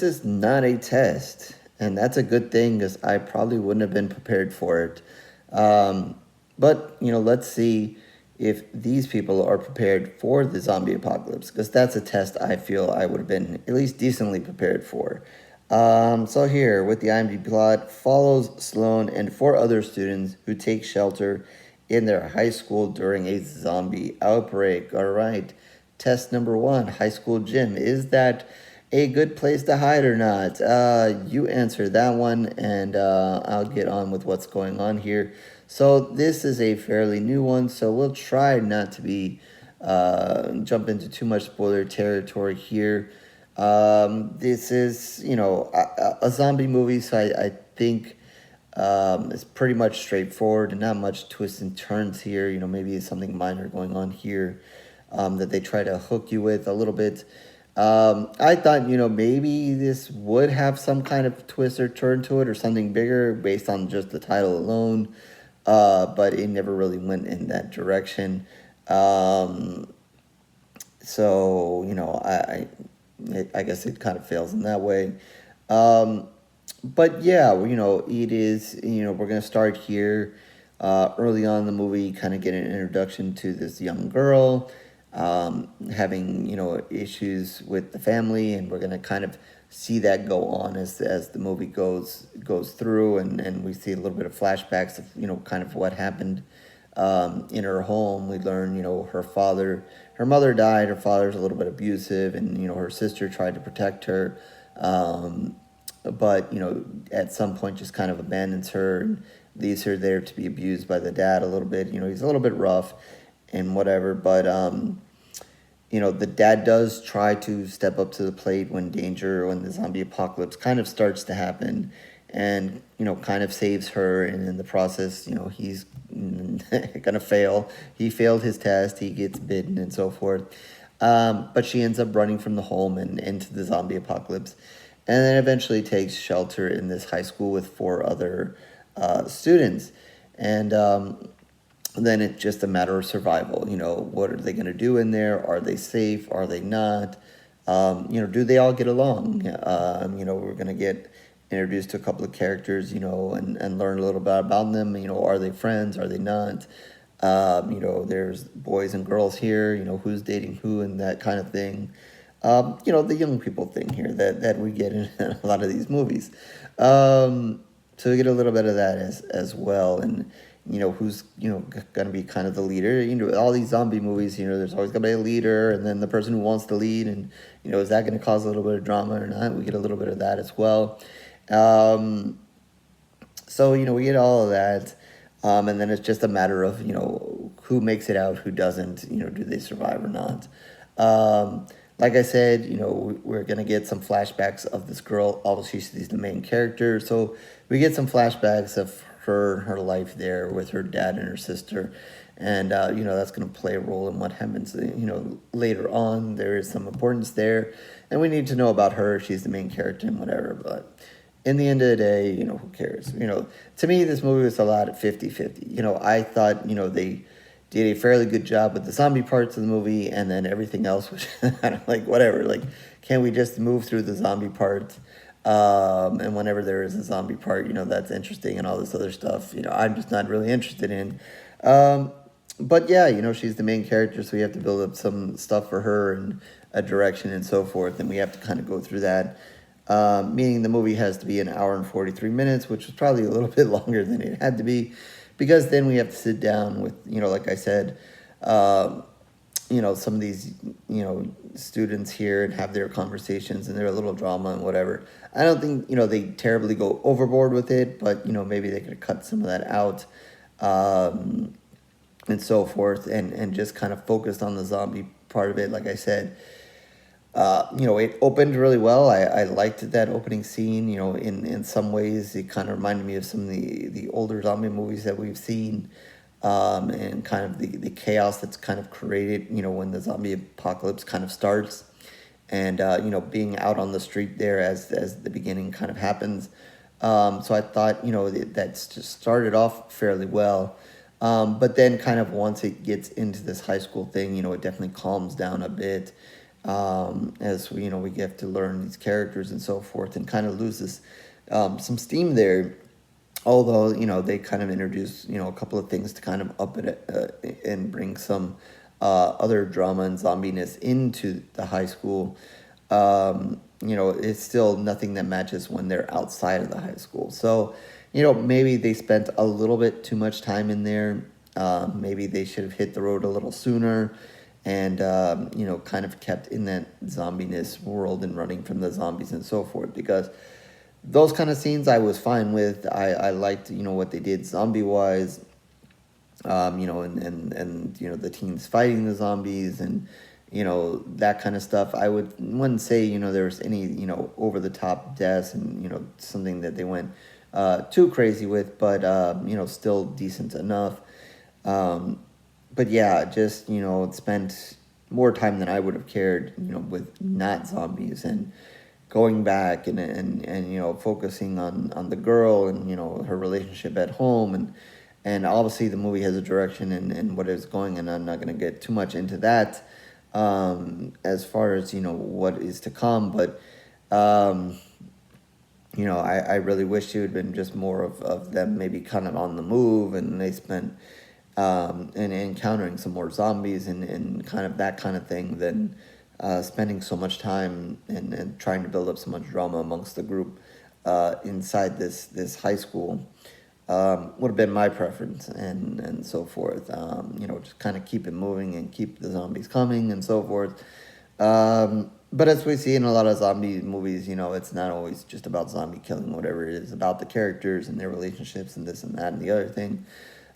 this is not a test, and that's a good thing because I probably wouldn't have been prepared for it. But let's see if these people are prepared for the zombie apocalypse, because that's a test I feel I would have been at least decently prepared for. So here, with the IMDb plot, follows Sloane and four other students who take shelter in their high school during a zombie outbreak. All right, test number one, high school gym. Is that a good place to hide or not? You answer that one, and I'll get on with what's going on here. So this is a fairly new one, so we'll try not to be jump into too much spoiler territory here. This is, a zombie movie, so I think it's pretty much straightforward and not much twists and turns here. Maybe something minor going on here that they try to hook you with a little bit. I thought, maybe this would have some kind of twist or turn to it or something bigger based on just the title alone, but it never really went in that direction. So, I guess it kind of fails in that way. But yeah, it is, we're going to start here early on in the movie, kind of get an introduction to this young girl having, issues with the family, and we're going to kind of see that go on as the movie goes through, and we see a little bit of flashbacks of, kind of what happened in her home. We learn, her mother died, her father's a little bit abusive, and, her sister tried to protect her, but, at some point just kind of abandons her and leaves her there to be abused by the dad a little bit. He's a little bit rough and whatever, but, the dad does try to step up to the plate when the zombie apocalypse kind of starts to happen, and, kind of saves her, and in the process, he's gonna fail. He failed his test, he gets bitten and so forth. But she ends up running from the home and into the zombie apocalypse, and then eventually takes shelter in this high school with four other students. And then it's just a matter of survival. What are they going to do in there? Are they safe? Are they not? Do they all get along? We're going to get introduced to a couple of characters, and learn a little bit about them. Are they friends? Are they not? There's boys and girls here, who's dating who and that kind of thing. The young people thing here that we get in a lot of these movies. So we get a little bit of that as well. And, who's, going to be kind of the leader. All these zombie movies, there's always going to be a leader, and then the person who wants to lead. And, is that going to cause a little bit of drama or not? We get a little bit of that as well. So, we get all of that. And then it's just a matter of, who makes it out, who doesn't, do they survive or not. Like I said, we're going to get some flashbacks of this girl. Obviously, she's the main character. So we get some flashbacks of her life there with her dad and her sister. And, that's going to play a role in what happens, later on. There is some importance there. And we need to know about her. She's the main character and whatever. But in the end of the day, who cares? To me, this movie was a lot at 50-50. I thought, they did a fairly good job with the zombie parts of the movie, and then everything else was kind of like, whatever. Like, can't we just move through the zombie part? And whenever there is a zombie part, that's interesting, and all this other stuff, I'm just not really interested in. But yeah, she's the main character, so we have to build up some stuff for her and a direction and so forth, and we have to kind of go through that. Meaning the movie has to be an hour and 43 minutes, which was probably a little bit longer than it had to be, because then we have to sit down with, like I said, some of these, students here and have their conversations and their little drama and whatever. I don't think, they terribly go overboard with it, but, maybe they could cut some of that out, and so forth, and just kind of focused on the zombie part of it. Like I said, it opened really well. I liked that opening scene. In some ways, it kind of reminded me of some of the older zombie movies that we've seen, and kind of the chaos that's kind of created, when the zombie apocalypse kind of starts, and, being out on the street there as the beginning kind of happens. So I thought, that started off fairly well. But then kind of once it gets into this high school thing, it definitely calms down a bit. as we get to learn these characters and so forth, and kind of loses some steam there. Although they kind of introduce a couple of things to kind of up it and bring some other drama and zombiness into the high school. It's still nothing that matches when they're outside of the high school. So, maybe they spent a little bit too much time in there. Maybe they should have hit the road a little sooner and, kind of kept in that zombiness world and running from the zombies and so forth. Because those kind of scenes I was fine with. I liked, what they did zombie-wise, and the teens fighting the zombies and, that kind of stuff. Wouldn't say, there was any, over-the-top deaths and, something that they went too crazy with, but, still decent enough. But yeah, just, spent more time than I would have cared, with not zombies and going back and focusing on the girl and, her relationship at home. And obviously the movie has a direction and what it's going, and I'm not going to get too much into that as far as, what is to come. But, I really wish it would have been just more of them maybe kind of on the move, and they spent and encountering some more zombies and kind of that kind of thing than spending so much time and trying to build up so much drama amongst the group inside this high school. Would have been my preference and so forth. Just kind of keep it moving and keep the zombies coming and so forth. But as we see in a lot of zombie movies, it's not always just about zombie killing, whatever it is, about the characters and their relationships and this and that and the other thing.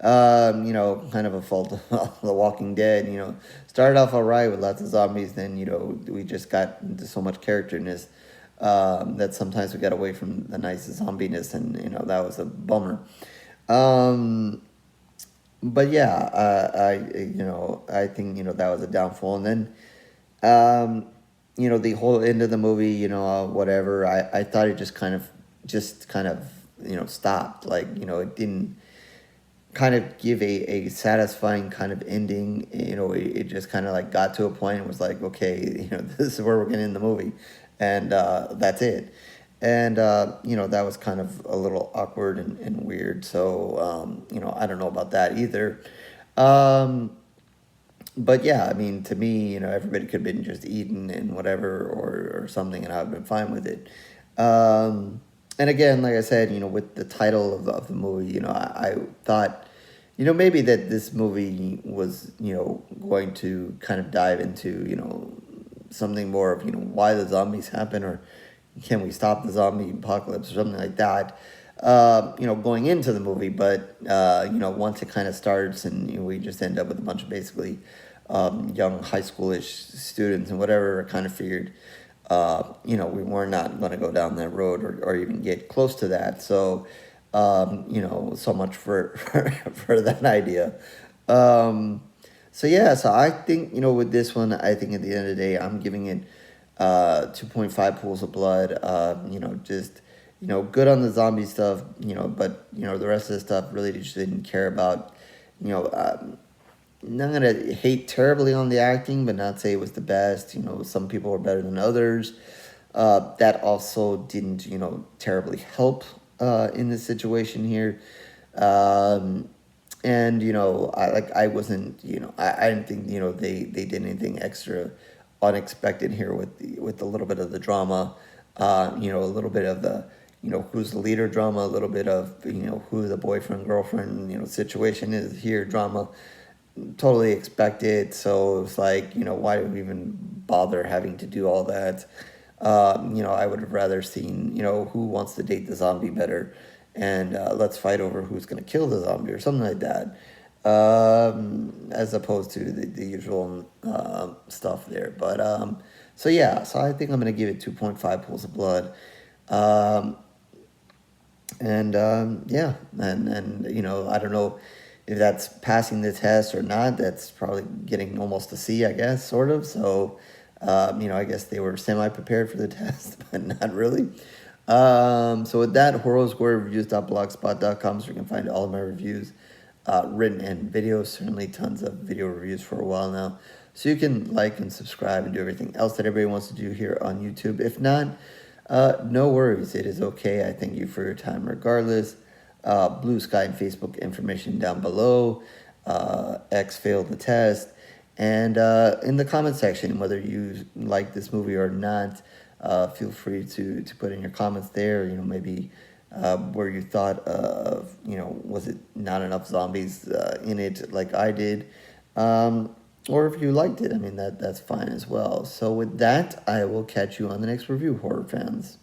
Kind of a fault of The Walking Dead, started off all right with lots of zombies, then, we just got into so much characterness that sometimes we got away from the nice zombiness, and, that was a bummer. But yeah, I think, that was a downfall. And then, the whole end of the movie, whatever, I thought it just kind of, stopped. Like, it didn't kind of give a satisfying kind of ending. It just kind of like got to a point and was like, okay, this is where we're going to end the movie. And that's it. And, that was kind of a little awkward and weird. So, I don't know about that either. But yeah, I mean, to me, everybody could have been just eaten and whatever or something, and I would have been fine with it. And again, like I said, with the title of the movie, I thought, maybe that this movie was, going to kind of dive into, something more of, why the zombies happen, or can we stop the zombie apocalypse or something like that, going into the movie. But, once it kind of starts and we just end up with a bunch of basically young high schoolish students and whatever, I kind of figured, we were not going to go down that road or even get close to that. So, so much for that idea. So yeah, so I think, with this one, I think at the end of the day, I'm giving it 2.5 pools of blood. Just, good on the zombie stuff, but, the rest of the stuff really just didn't care about. Not going to hate terribly on the acting, but not say it was the best. Some people were better than others. That also didn't, terribly help in this situation here. And, I wasn't, I didn't think, they did anything extra unexpected here with a little bit of the drama, a little bit of the, who's the leader drama, a little bit of, who the boyfriend, girlfriend, situation is here drama. Totally expected. So it was like, why did we even bother having to do all that? I would have rather seen, who wants to date the zombie better, and let's fight over who's going to kill the zombie or something like that, as opposed to the usual stuff there. But so yeah, so I think I'm going to give it 2.5 pools of blood. Yeah, and I don't know if that's passing the test or not. That's probably getting almost a C, I guess, sort of. So, I guess they were semi-prepared for the test, but not really. So with that, horrorsquarereviews.blogspot.com, so you can find all of my reviews, written and video. Certainly tons of video reviews for a while now. so you can like and subscribe and do everything else that everybody wants to do here on YouTube. If not, no worries. It is okay. I thank you for your time regardless. Blue Sky and Facebook information down below. X failed the test. And in the comment section, whether you like this movie or not, feel free to put in your comments there. Maybe where you thought of, was it not enough zombies in it like I did? Or if you liked it, I mean, that's fine as well. So with that, I will catch you on the next review, horror fans.